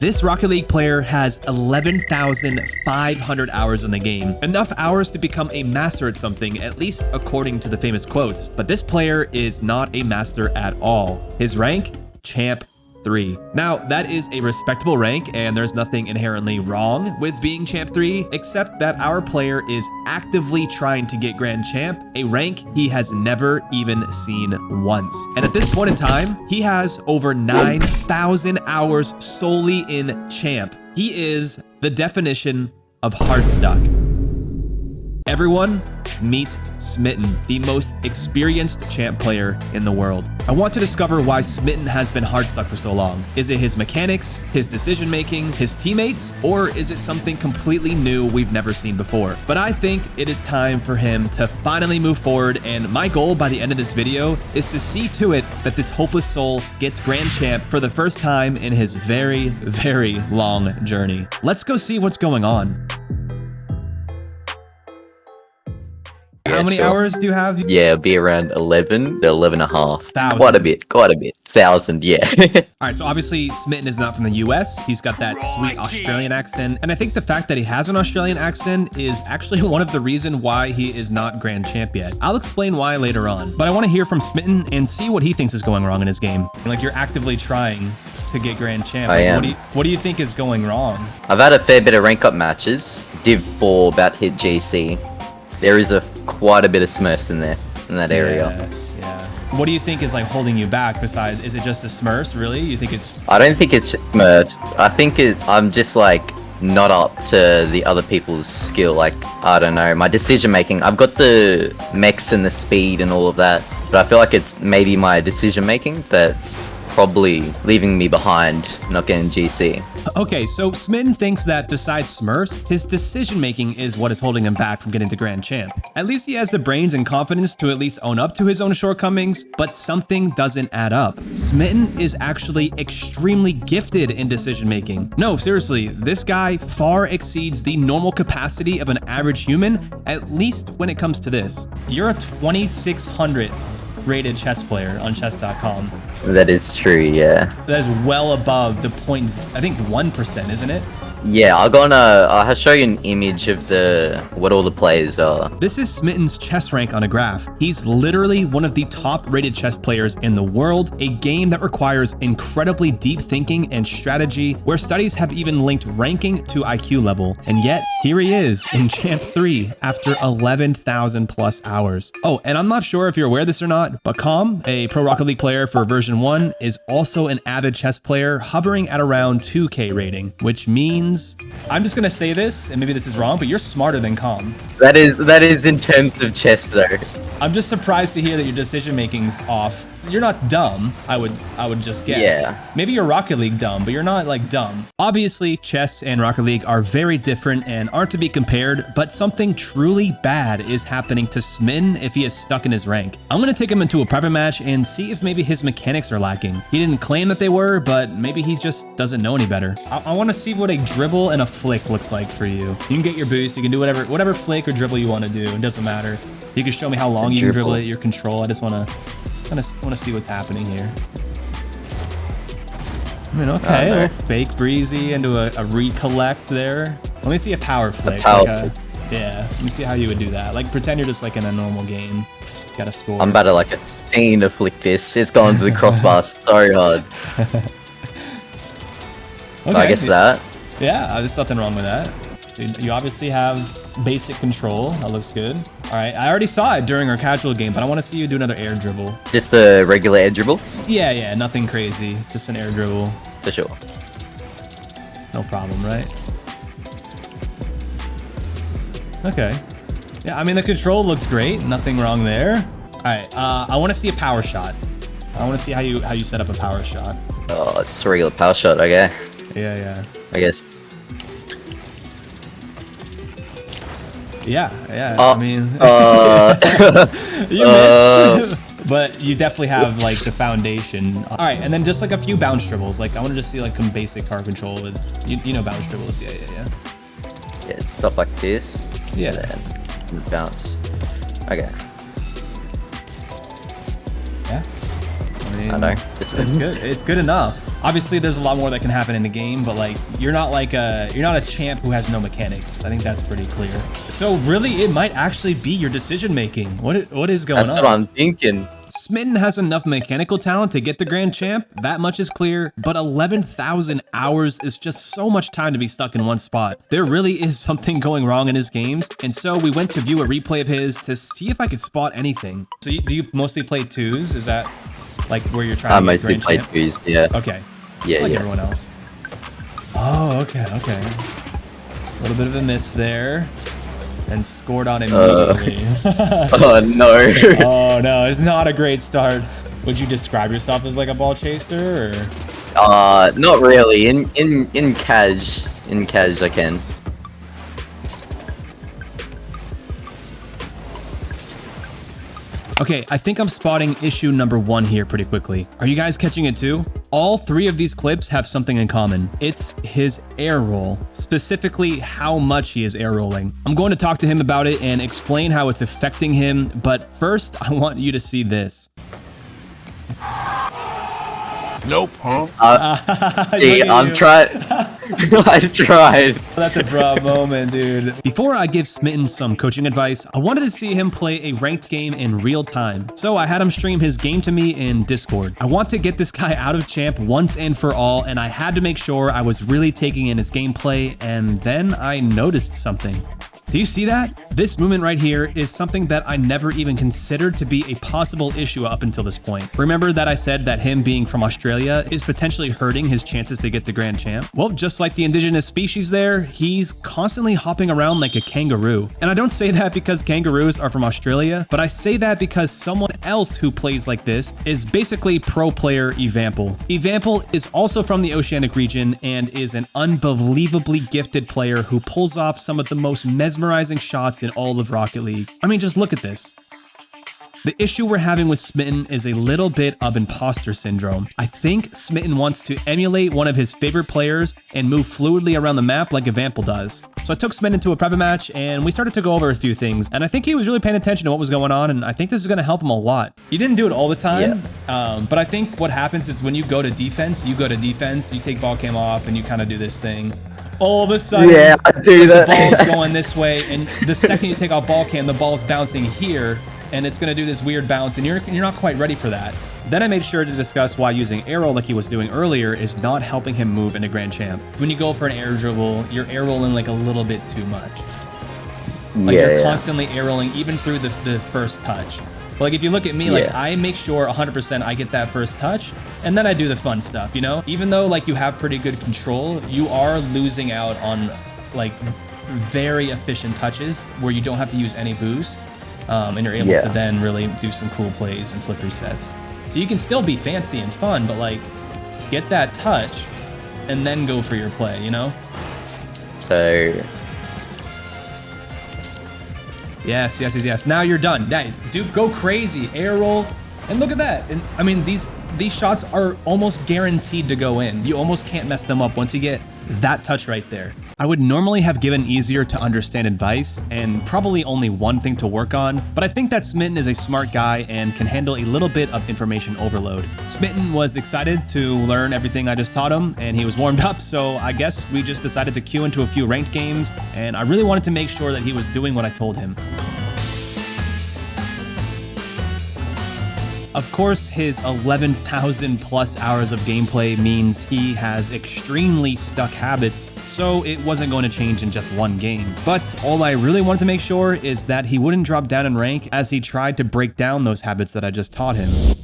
This Rocket League player has 11,500 hours in the game. Enough hours to become a master at something, at least according to the famous quotes. But this player is not a master at all. His rank? Champ 3. Now, that is a respectable rank, and there's nothing inherently wrong with being Champ 3, except that our player is actively trying to get Grand Champ, a rank he has never even seen once. And at this point in time, he has over 9,000 hours solely in Champ. He is the definition of HARDSTUCK. Everyone, meet Smitten, the most experienced champ player in the world. I want to discover why Smitten has been HARDSTUCK for so long. Is it his mechanics, his decision-making, his teammates, or is it something completely new we've never seen before? But I think it is time for him to finally move forward, and my goal by the end of this video is to see to it that this hopeless soul gets Grand Champ for the first time in his very, very long journey. Let's go see what's going on. How many hours do you have? Yeah, it'll be around 11 to 11 and a half. 1,000. Quite a bit. 1,000, yeah. All right, so obviously Smitten is not from the US. He's got that sweet Australian accent. And I think the fact that he has an Australian accent is actually one of the reasons why he is not Grand Champ yet. I'll explain why later on. But I want to hear from Smitten and see what he thinks is going wrong in his game. Like, you're actively trying to get Grand Champ. I am. What do you think is going wrong? I've had a fair bit of rank up matches. Div 4 about hit GC. There is quite a bit of smurfs in that area. Yeah. What do you think is like holding you back besides, is it just the smurfs really? You think it's... I don't think it's smurfs. I think I'm just like not up to the other people's skill. Like, I don't know, my decision making. I've got the mechs and the speed and all of that, but I feel like it's maybe my decision making that's probably leaving me behind, not getting GC. Okay, so Smitten thinks that besides smurfs, his decision-making is what is holding him back from getting to Grand Champ. At least he has the brains and confidence to at least own up to his own shortcomings, but something doesn't add up. Smitten is actually extremely gifted in decision-making. No, seriously, this guy far exceeds the normal capacity of an average human, at least when it comes to this. You're a 2,600 rated chess player on chess.com. That is true, yeah. That is well above the points, I think 1%, isn't it? Yeah, I'll show you an image of what all the players are. This is Smitten's chess rank on a graph. He's literally one of the top rated chess players in the world, a game that requires incredibly deep thinking and strategy, where studies have even linked ranking to IQ level. And yet, here he is in Champ 3 after 11,000 plus hours. Oh, and I'm not sure if you're aware of this or not, but Calm, a pro Rocket League player for version 1, is also an avid chess player hovering at around 2K rating, which means, I'm just gonna say this, and maybe this is wrong, but you're smarter than Calm. That is in terms of chess though. I'm just surprised to hear that your decision making's off. You're not dumb, I would just guess. Yeah. Maybe you're Rocket League dumb, but you're not like dumb. Obviously, chess and Rocket League are very different and aren't to be compared, but something truly bad is happening to Smitten if he is stuck in his rank. I'm gonna take him into a private match and see if maybe his mechanics are lacking. He didn't claim that they were, but maybe he just doesn't know any better. I wanna see what a dribble and a flick looks like for you. You can get your boost, you can do whatever flick or dribble you wanna do, it doesn't matter. You can show me how long you can dribble it, your control. I just want to see what's happening here. I mean, okay, a little fake breezy into a recollect there. Let me see a power flick. Yeah, let me see how you would do that. Like, pretend you're just like in a normal game. You gotta score. I'm about to like a thing to flick this. It's gone to the crossbar so hard. Okay. I guess that. Yeah, there's nothing wrong with that. You obviously have basic control. That looks good. All right, I already saw it during our casual game, but I want to see you do another air dribble. Just a regular air dribble? Yeah, nothing crazy. Just an air dribble. For sure. No problem, right? Okay. Yeah, I mean, the control looks great. Nothing wrong there. All right, I want to see a power shot. I want to see how you set up a power shot. Oh, just a regular power shot, okay. Yeah. I guess. Yeah. I mean, you missed, but you definitely have like the foundation. All right, and then just like a few bounce dribbles. Like, I want to just see like some basic car control with, you know, bounce dribbles. Yeah. Yeah, stuff like this. Yeah. And bounce. Okay. Yeah. I know. It's good. It's good enough. Obviously, there's a lot more that can happen in the game, but like you're not a champ who has no mechanics. I think that's pretty clear. So really, it might actually be your decision making. What is going on? That's what I'm thinking. Smitten has enough mechanical talent to get the Grand Champ, that much is clear, but 11,000 hours is just so much time to be stuck in one spot. There really is something going wrong in his games, and so we went to view a replay of his to see if I could spot anything. So do you mostly play twos? Is that like where you're trying to get mostly Grand play Champ? twos, yeah. Okay. Yeah, like yeah. everyone else. Oh, okay. A little bit of a miss there. And scored on immediately. Oh no. Oh no, it's not a great start. Would you describe yourself as like a ball chaser or? Not really. In cash I can. Okay, I think I'm spotting issue number 1 here pretty quickly. Are you guys catching it too? All 3 of these clips have something in common. It's his air roll, specifically how much he is air rolling. I'm going to talk to him about it and explain how it's affecting him, but first I want you to see this. Nope, huh? I'm trying. I tried. That's a bra moment, dude. Before I give Smitten some coaching advice, I wanted to see him play a ranked game in real time. So I had him stream his game to me in Discord. I want to get this guy out of champ once and for all, and I had to make sure I was really taking in his gameplay, and then I noticed something. Do you see that? This movement right here is something that I never even considered to be a possible issue up until this point. Remember that I said that him being from Australia is potentially hurting his chances to get the Grand Champ? Well, just like the indigenous species there, he's constantly hopping around like a kangaroo. And I don't say that because kangaroos are from Australia, but I say that because someone else who plays like this is basically pro player Evampel. Evampel is also from the Oceanic region and is an unbelievably gifted player who pulls off some of the most mesmerizing shots in all of Rocket League. I mean, just look at this. The issue we're having with Smitten is a little bit of imposter syndrome. I think Smitten wants to emulate one of his favorite players and move fluidly around the map like Evampel does. So I took Smitten into a private match and we started to go over a few things, and I think he was really paying attention to what was going on, and I think this is going to help him a lot. You didn't do it all the time, but I think what happens is when you go to defense, you take ball cam off and you kind of do this thing. All of a sudden, I do that. The ball's going this way, and the second you take off ball cam, the ball's bouncing here, and it's going to do this weird bounce, and you're not quite ready for that. Then I made sure to discuss why using air roll like he was doing earlier is not helping him move into Grand Champ. When you go for an air dribble, you're air rolling like a little bit too much. Like you're constantly air rolling even through the first touch. But like if you look at me, like I make sure 100% I get that first touch, and then I do the fun stuff, you know? Even though like you have pretty good control, you are losing out on like very efficient touches where you don't have to use any boost. And you're able to then really do some cool plays and flip resets. So you can still be fancy and fun, but like get that touch and then go for your play, you know? So Yes. Now you're done. Dude, go crazy. Air roll. And look at that. And I mean, these shots are almost guaranteed to go in. You almost can't mess them up once you get that touch right there. I would normally have given easier to understand advice and probably only one thing to work on, but I think that Smitten is a smart guy and can handle a little bit of information overload. Smitten was excited to learn everything I just taught him, and he was warmed up, so I guess we just decided to queue into a few ranked games, and I really wanted to make sure that he was doing what I told him. Of course, his 11,000 plus hours of gameplay means he has extremely stuck habits, so it wasn't going to change in just one game. But all I really wanted to make sure is that he wouldn't drop down in rank as he tried to break down those habits that I just taught him.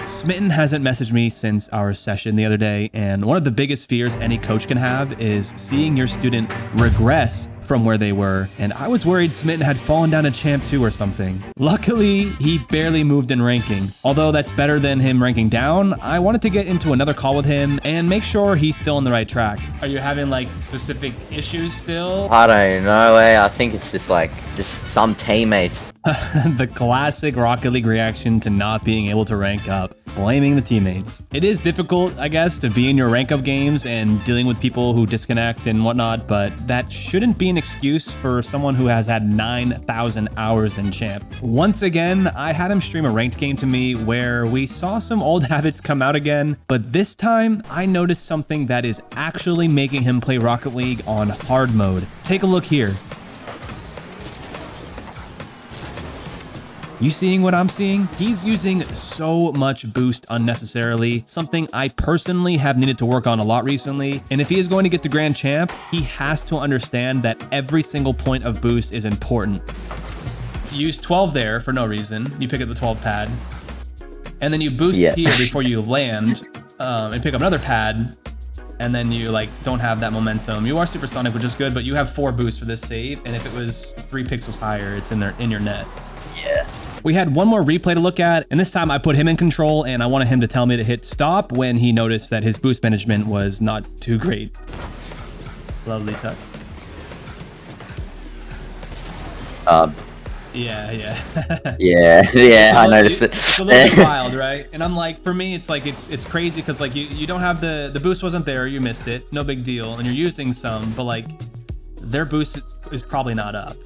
Smitten hasn't messaged me since our session the other day, and one of the biggest fears any coach can have is seeing your student regress from where they were, and I was worried Smitten had fallen down to Champ 2 or something. Luckily, he barely moved in ranking. Although that's better than him ranking down, I wanted to get into another call with him and make sure he's still on the right track. Are you having like specific issues still? I don't know, I think it's just some teammates. The classic Rocket League reaction to not being able to rank up, blaming the teammates. It is difficult, I guess, to be in your rank up games and dealing with people who disconnect and whatnot, but that shouldn't be an excuse for someone who has had 9,000 hours in Champ. Once again, I had him stream a ranked game to me where we saw some old habits come out again, but this time I noticed something that is actually making him play Rocket League on hard mode. Take a look here. You seeing what I'm seeing? He's using so much boost unnecessarily, something I personally have needed to work on a lot recently. And if he is going to get to Grand Champ, he has to understand that every single point of boost is important. You use 12 there for no reason. You pick up the 12 pad. And then you boost here before you land and pick up another pad. And then you like don't have that momentum. You are supersonic, which is good, but you have 4 boosts for this save. And if it was 3 pixels higher, it's in your net. Yeah. We had one more replay to look at, and this time I put him in control and I wanted him to tell me to hit stop when he noticed that his boost management was not too great. Lovely tuck. Yeah. yeah, I noticed it. It's a little bit wild, right? And I'm like, for me, it's like, it's crazy because like you don't have the boost wasn't there, you missed it, no big deal. And you're using some, but like their boost is probably not up.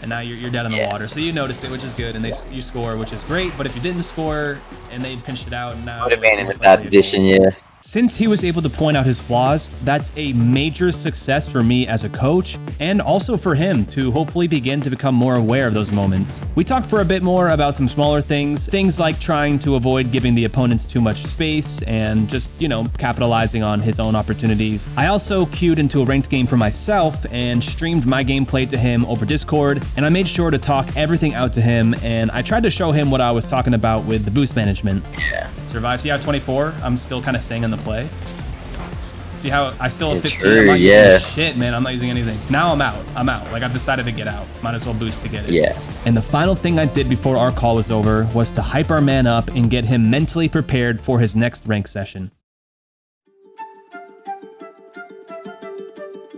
And now you're dead in the water. So you noticed it, which is good, and you score, which is great. But if you didn't score and they pinched it out, now would have been in a bad position, yeah. Since he was able to point out his flaws, that's a major success for me as a coach, and also for him to hopefully begin to become more aware of those moments. We talked for a bit more about some smaller things like trying to avoid giving the opponents too much space and just, you know, capitalizing on his own opportunities. I also queued into a ranked game for myself and streamed my gameplay to him over Discord, and I made sure to talk everything out to him, and I tried to show him what I was talking about with the boost management. Yeah. Survive. See how 24? I'm still kind of staying in the play. See how I still have 15? True, I'm not using shit, man. I'm not using anything. Now I'm out. Like, I've decided to get out. Might as well boost to get it. Yeah. And the final thing I did before our call was over was to hype our man up and get him mentally prepared for his next rank session.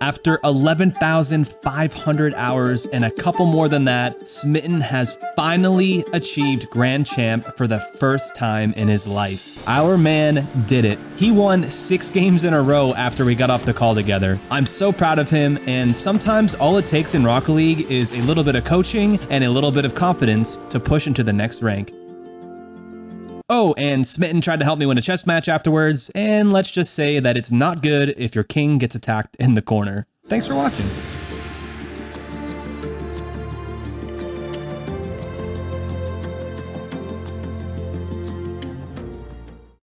After 11,500 hours and a couple more than that, Smitten has finally achieved Grand Champ for the first time in his life. Our man did it. He won 6 games in a row after we got off the call together. I'm so proud of him, and sometimes all it takes in Rocket League is a little bit of coaching and a little bit of confidence to push into the next rank. Oh, and Smitten tried to help me win a chess match afterwards, and let's just say that it's not good if your king gets attacked in the corner. Thanks for watching.